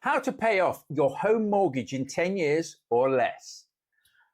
How to pay off your home mortgage in 10 years or less.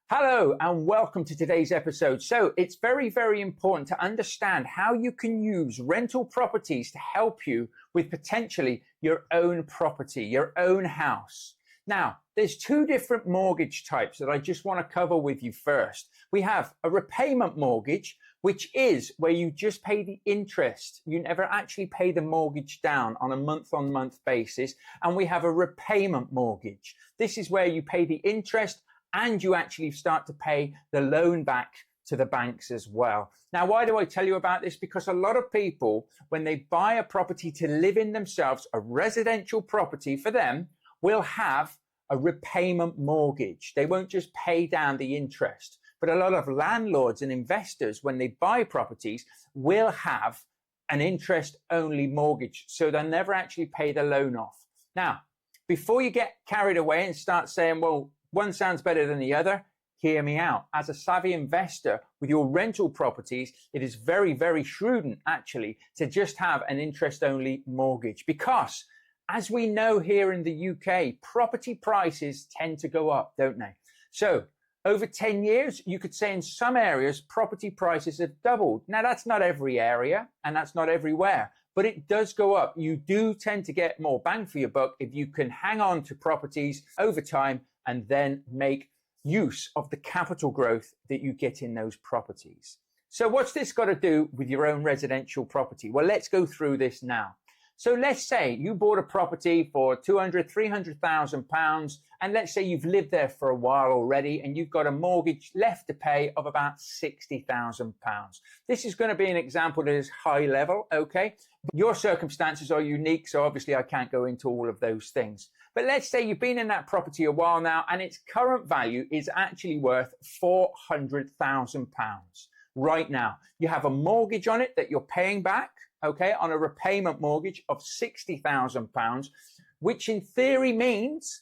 Hello and welcome to today's episode. So it's very, very important to understand how you can use rental properties to help you with potentially your own property, your own house. Now, there's two different mortgage types that I just want to cover with you first. We have a repayment mortgage, which is where you just pay the interest. You never actually pay the mortgage down on a month-on-month basis. And we have a repayment mortgage. This is where you pay the interest and you actually start to pay the loan back to the banks as well. Now, why do I tell you about this? Because a lot of people, when they buy a property to live in themselves, a residential property for them, will have a repayment mortgage. They won't just pay down the interest. But a lot of landlords and investors, when they buy properties, will have an interest-only mortgage. So they'll never actually pay the loan off. Now, before you get carried away and start saying, well, one sounds better than the other, hear me out. As a savvy investor with your rental properties, it is very, very shrewd actually to just have an interest-only mortgage because as we know here in the UK, property prices tend to go up, don't they? So over 10 years, you could say in some areas, property prices have doubled. Now, that's not every area and that's not everywhere, but it does go up. You do tend to get more bang for your buck if you can hang on to properties over time and then make use of the capital growth that you get in those properties. So what's this got to do with your own residential property? Well, let's go through this now. So let's say you bought a property for £300,000 and let's say you've lived there for a while already and you've got a mortgage left to pay of about £60,000. This is going to be an example that is high level, okay? Your circumstances are unique, so obviously I can't go into all of those things. But let's say you've been in that property a while now and its current value is actually worth £400,000 right now. You have a mortgage on it that you're paying back, okay, on a repayment mortgage of £60,000, which in theory means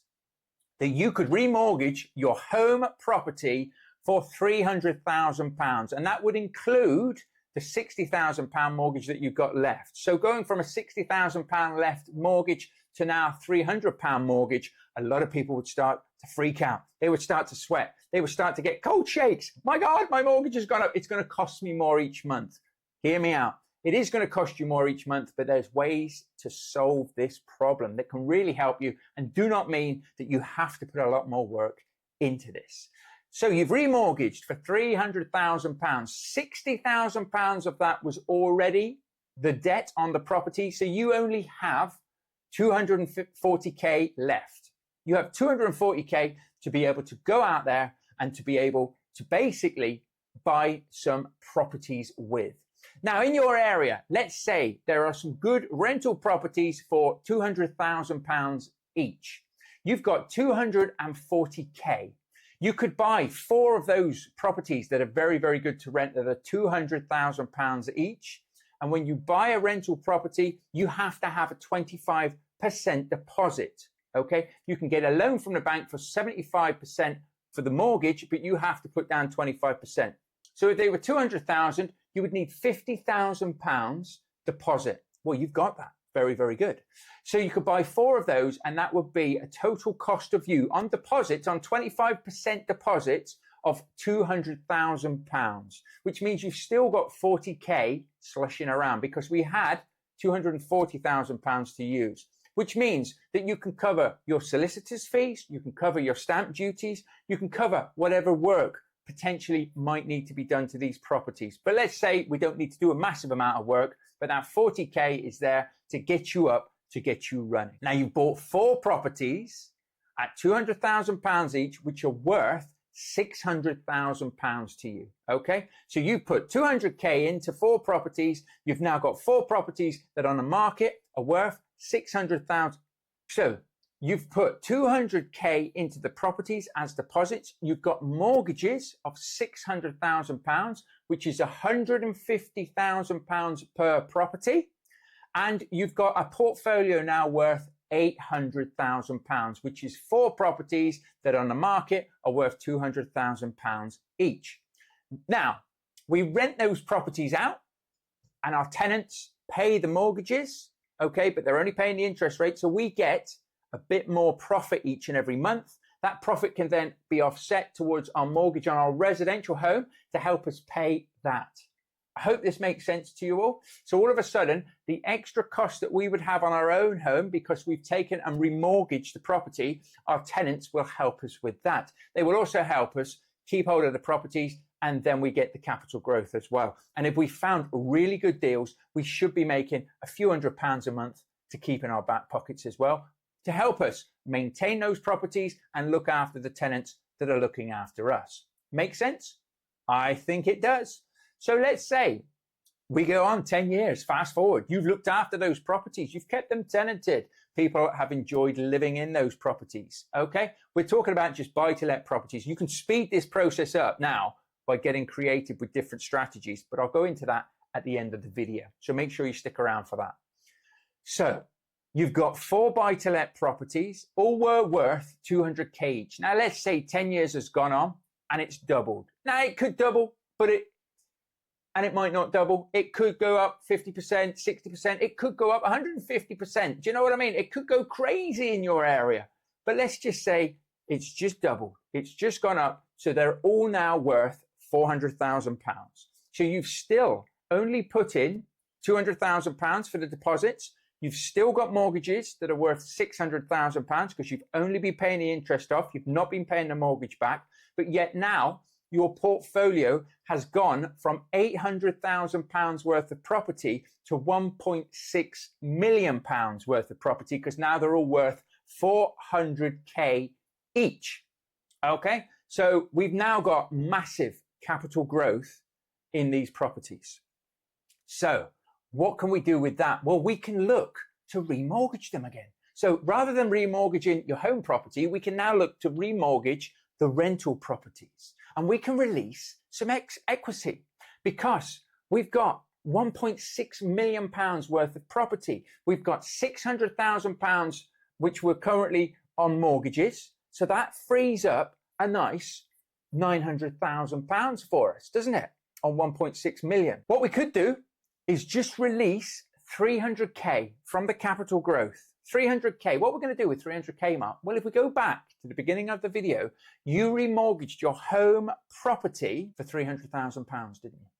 that you could remortgage your home property for £300,000. And that would include the £60,000 mortgage that you've got left. So going from a £60,000 left mortgage to now £300 mortgage, a lot of people would start to freak out. They would start to sweat. They would start to get cold shakes. My God, my mortgage has gone up. It's going to cost me more each month. Hear me out. It is going to cost you more each month, but there's ways to solve this problem that can really help you and do not mean that you have to put a lot more work into this. So you've remortgaged for £300,000. £60,000 of that was already the debt on the property. So you only have 240k left. You have 240k to be able to go out there and to be able to basically buy some properties with. Now, in your area, let's say there are some good rental properties for £200,000 each. You've got 240k. You could buy 4 of those properties that are very, very good to rent that are £200,000 each. And when you buy a rental property, you have to have a 25% deposit. Okay. You can get a loan from the bank for 75% for the mortgage, but you have to put down 25%. So if they were 200,000, you would need £50,000 deposit. Well, you've got that. Very, very good. So you could buy 4 of those and that would be a total cost of you on deposits, on 25% deposits of £200,000, which means you've still got 40k slushing around because we had £240,000 to use, which means that you can cover your solicitor's fees, you can cover your stamp duties, you can cover whatever work potentially might need to be done to these properties. But let's say we don't need to do a massive amount of work, but that 40k is there to get you up, to get you running. Now you've bought 4 properties at £200,000 each, which are worth £600,000 to you. Okay. So you put 200k into 4 properties. You've now got 4 properties that on the market are worth 600,000. So you've put 200k into the properties as deposits. You've got mortgages of £600,000, which is £150,000 per property. And you've got a portfolio now worth £800,000, which is 4 properties that on the market are worth £200,000 each. Now, we rent those properties out and our tenants pay the mortgages, okay, but they're only paying the interest rate. So we get a bit more profit each and every month. That profit can then be offset towards our mortgage on our residential home to help us pay that. I hope this makes sense to you all. So all of a sudden, the extra cost that we would have on our own home because we've taken and remortgaged the property, our tenants will help us with that. They will also help us keep hold of the properties, and then we get the capital growth as well. And if we found really good deals, we should be making a few £100s a month to keep in our back pockets as well, to help us maintain those properties and look after the tenants that are looking after us. Make sense? I think it does. So let's say we go on 10 years, fast forward, you've looked after those properties, you've kept them tenanted, people have enjoyed living in those properties, okay? We're talking about just buy-to-let properties. You can speed this process up now by getting creative with different strategies, but I'll go into that at the end of the video. So make sure you stick around for that. So you've got 4 buy-to-let properties, all were worth 200k each. Now let's say 10 years has gone on and it's doubled. Now it could double, but it might not double. It could go up 50%, 60%. It could go up 150%. Do you know what I mean? It could go crazy in your area. But let's just say it's just doubled. It's just gone up. So they're all now worth £400,000. So you've still only put in £200,000 for the deposits. You've still got mortgages that are worth £600,000 because you've only been paying the interest off. You've not been paying the mortgage back. But yet now your portfolio has gone from £800,000 worth of property to £1.6 million worth of property, because now they're all worth 400k each. Okay, so we've now got massive capital growth in these properties. So what can we do with that? Well, we can look to remortgage them again. So rather than remortgaging your home property, we can now look to remortgage the rental properties, and we can release some equity because we've got £1.6 million worth of property. We've got £600,000 which we're currently on mortgages, so that frees up a nice £900,000 for us, doesn't it, on 1.6 million. What we could do is just release 300k from the capital growth. 300k. What we're going to do with 300k, Mark? Well, if we go back to the beginning of the video, you remortgaged your home property for £300,000, didn't you?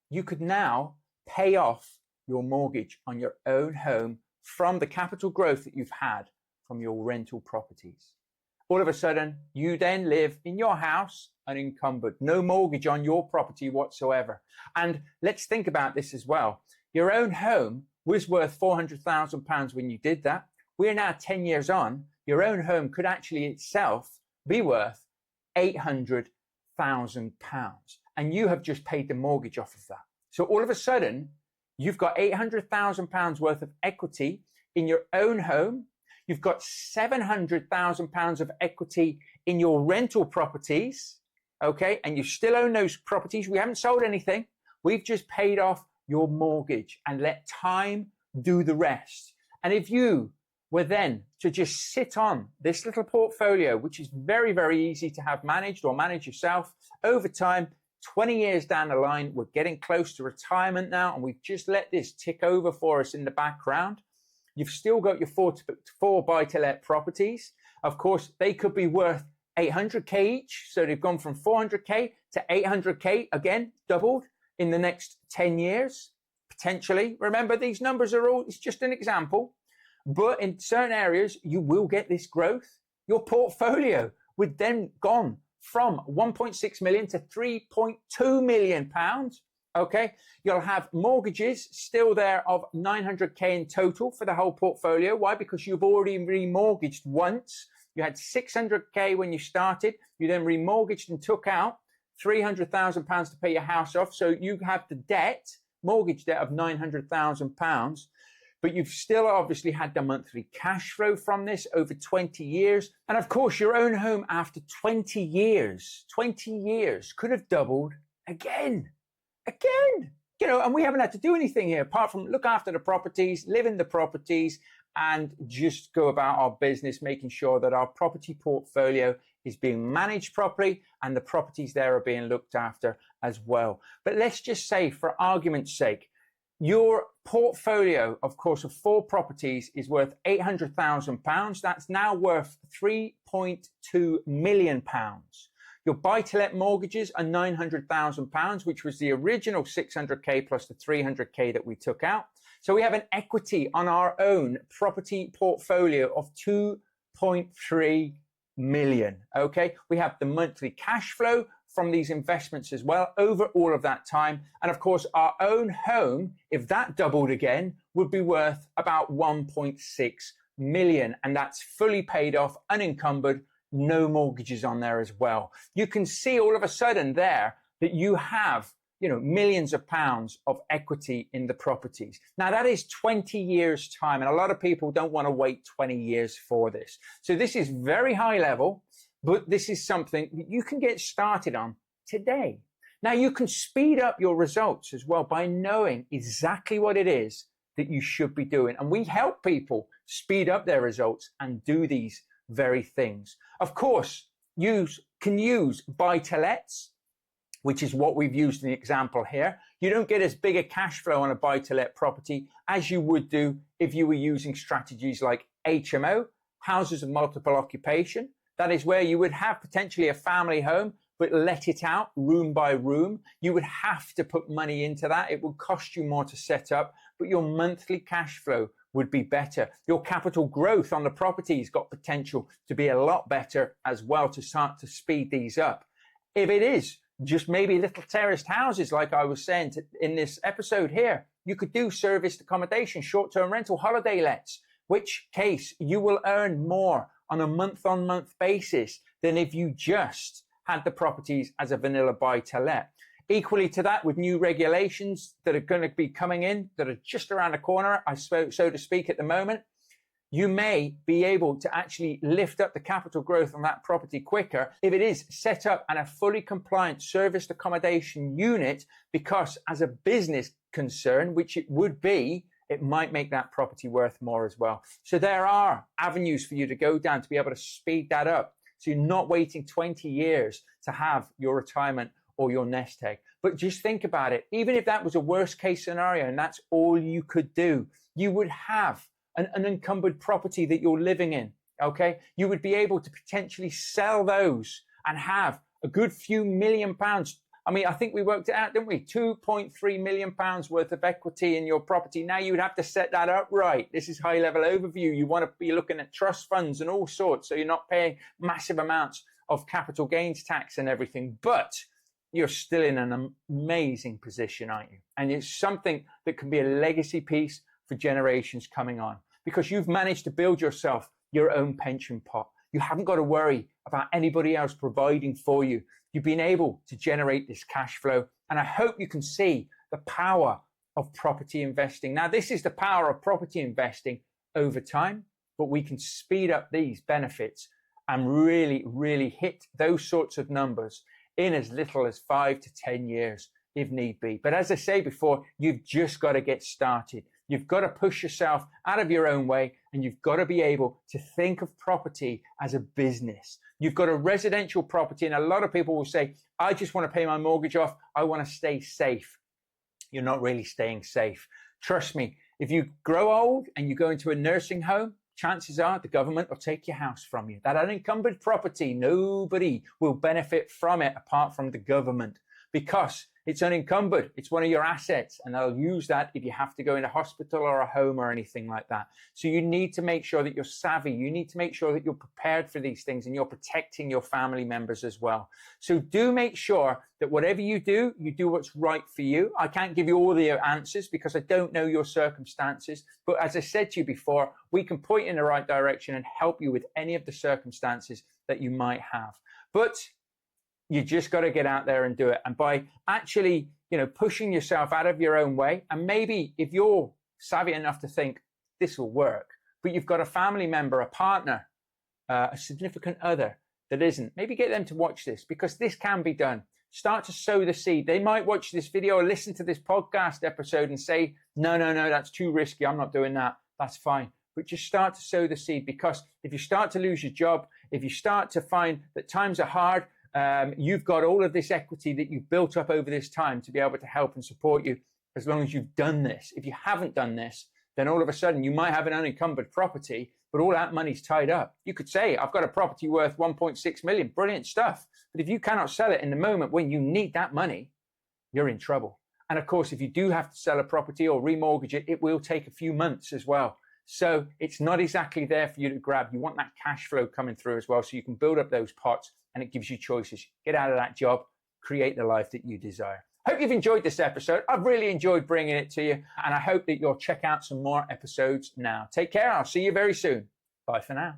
You could now pay off your mortgage on your own home from the capital growth that you've had from your rental properties. All of a sudden, you then live in your house unencumbered, no mortgage on your property whatsoever. And let's think about this as well. Your own home was worth £400,000 when you did that. We're now 10 years on. Your own home could actually itself be worth £800,000. And you have just paid the mortgage off of that. So all of a sudden, you've got £800,000 worth of equity in your own home. You've got £700,000 of equity in your rental properties. Okay. And you still own those properties. We haven't sold anything. We've just paid off your mortgage and let time do the rest. And if you were then to just sit on this little portfolio, which is very, very easy to have managed or manage yourself over time, 20 years down the line, we're getting close to retirement now, and we've just let this tick over for us in the background. You've still got your four buy-to-let properties. Of course, they could be worth 800k each. So they've gone from 400k to 800k, again, doubled in the next 10 years, potentially. Remember, these numbers are all, it's just an example. But in certain areas, you will get this growth. Your portfolio would then gone from 1.6 million to 3.2 million pounds. Okay. You'll have mortgages still there of 900k in total for the whole portfolio. Why? Because you've already remortgaged once. You had 600k when you started. You then remortgaged and took out £300,000 to pay your house off. So you have the debt, mortgage debt of £900,000, but you've still obviously had the monthly cash flow from this over 20 years. And of course, your own home after 20 years could have doubled again, you know, and we haven't had to do anything here apart from look after the properties, live in the properties, and just go about our business, making sure that our property portfolio is being managed properly and the properties there are being looked after as well. But let's just say, for argument's sake, your portfolio, of course, of 4 properties is worth £800,000. That's now worth £3.2 million. Your buy-to-let mortgages are £900,000, which was the original 600k plus the 300k that we took out. So we have an equity on our own property portfolio of 2.3 million. Okay, we have the monthly cash flow from these investments as well over all of that time. And of course, our own home, if that doubled again, would be worth about 1.6 million. And that's fully paid off, unencumbered, no mortgages on there as well. You can see all of a sudden there that you have, millions of pounds of equity in the properties. Now that is 20 years time. And a lot of people don't want to wait 20 years for this. So this is very high level, but this is something that you can get started on today. Now you can speed up your results as well by knowing exactly what it is that you should be doing. And we help people speed up their results and do these very things. Of course, you can use buy-to-lets, which is what we've used in the example here. You don't get as big a cash flow on a buy-to-let property as you would do if you were using strategies like HMO, houses of multiple occupation. That is where you would have potentially a family home, but let it out room by room. You would have to put money into that. It would cost you more to set up, but your monthly cash flow would be better. Your capital growth on the property's got potential to be a lot better as well to start to speed these up. If it is just maybe little terraced houses, like I was saying in this episode here, you could do serviced accommodation, short-term rental, holiday lets, which case you will earn more on a month-on-month basis than if you just had the properties as a vanilla buy-to-let. Equally to that, with new regulations that are going to be coming in, that are just around the corner, so to speak, at the moment, you may be able to actually lift up the capital growth on that property quicker if it is set up and a fully compliant serviced accommodation unit, because as a business concern, which it would be, it might make that property worth more as well. So there are avenues for you to go down to be able to speed that up. So you're not waiting 20 years to have your retirement or your nest egg. But just think about it. Even if that was a worst case scenario and that's all you could do, you would have an unencumbered property that you're living in, okay? You would be able to potentially sell those and have a good few £1 million. I mean, I think we worked it out, didn't we? £2.3 million worth of equity in your property. Now you would have to set that up right. This is high level overview. You want to be looking at trust funds and all sorts, so you're not paying massive amounts of capital gains tax and everything, but you're still in an amazing position, aren't you? And it's something that can be a legacy piece for generations coming on, because you've managed to build yourself your own pension pot. You haven't got to worry about anybody else providing for you. You've been able to generate this cash flow. And I hope you can see the power of property investing. Now, this is the power of property investing over time, but we can speed up these benefits and really, really hit those sorts of numbers in as little as 5 to 10 years if need be. But as I say before, you've just got to get started. You've got to push yourself out of your own way, and you've got to be able to think of property as a business. You've got a residential property, and a lot of people will say, I just want to pay my mortgage off. I want to stay safe. You're not really staying safe. Trust me, if you grow old and you go into a nursing home, chances are the government will take your house from you. That unencumbered property, nobody will benefit from it apart from the government, because it's unencumbered. It's one of your assets, and they'll use that if you have to go in a hospital or a home or anything like that. So you need to make sure that you're savvy. You need to make sure that you're prepared for these things and you're protecting your family members as well. So do make sure that whatever you do what's right for you. I can't give you all the answers because I don't know your circumstances. But as I said to you before, we can point in the right direction and help you with any of the circumstances that you might have. But you just got to get out there and do it. And by actually, pushing yourself out of your own way, and maybe if you're savvy enough to think this will work, but you've got a family member, a partner, a significant other that isn't, maybe get them to watch this, because this can be done. Start to sow the seed. They might watch this video or listen to this podcast episode and say, no, that's too risky. I'm not doing that. That's fine. But just start to sow the seed, because if you start to lose your job, if you start to find that times are hard, you've got all of this equity that you've built up over this time to be able to help and support you. as long as you've done this. If you haven't done this, then all of a sudden you might have an unencumbered property, but all that money's tied up. You could say, I've got a property worth 1.6 million, brilliant stuff. But if you cannot sell it in the moment when you need that money, you're in trouble. And of course, if you do have to sell a property or remortgage it, it will take a few months as well. So it's not exactly there for you to grab. You want that cash flow coming through as well, so you can build up those pots, and it gives you choices. Get out of that job, create the life that you desire. Hope you've enjoyed this episode. I've really enjoyed bringing it to you, and I hope that you'll check out some more episodes now. Take care. I'll see you very soon. Bye for now.